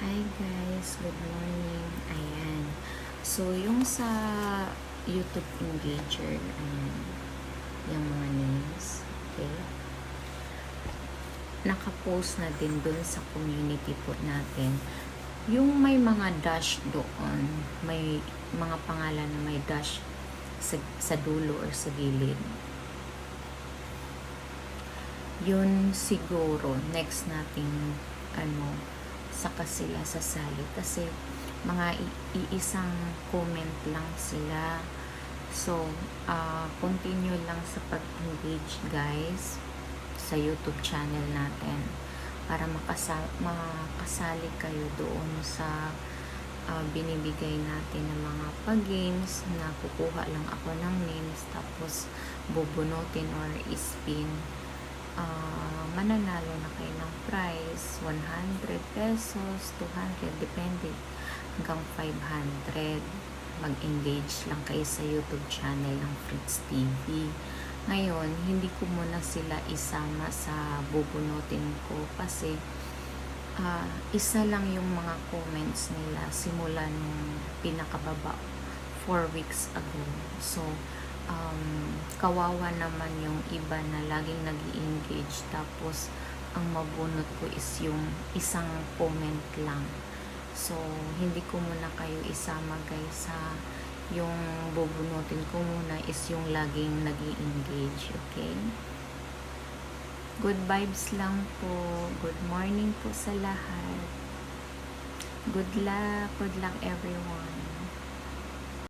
Hi guys, good morning. Ayan. So, yung sa YouTube Engager, ayan, yung mga names, okay? Nakapost na din dun sa community po natin. Yung may mga dash doon, may mga pangalan na may dash sa dulo or sa gilid. Yun siguro, next nating saka sila sasali kasi mga iisang comment lang sila. So, continue lang sa pag-engage guys sa YouTube channel natin para makasali kayo doon sa binibigay natin ng mga pag-games na kukuha lang ako ng names tapos bubunutin or spin. Mananalo na kayo ng prize 100 pesos, 200, depende hanggang 500. Mag-engage lang kayo sa YouTube channel ng Fritz TV. Ngayon, hindi ko muna sila isama sa bubunutin ko kasi isa lang yung mga comments nila simula nung pinakababa 4 weeks ago. So, kawawa naman yung iba na laging nag-i-engage tapos ang mabunot ko is yung isang comment lang. So, hindi ko muna kayo isama guys sa yung bubunutin ko muna is yung laging nag-i-engage, okay? Good vibes lang po. Good morning po sa lahat. Good luck everyone.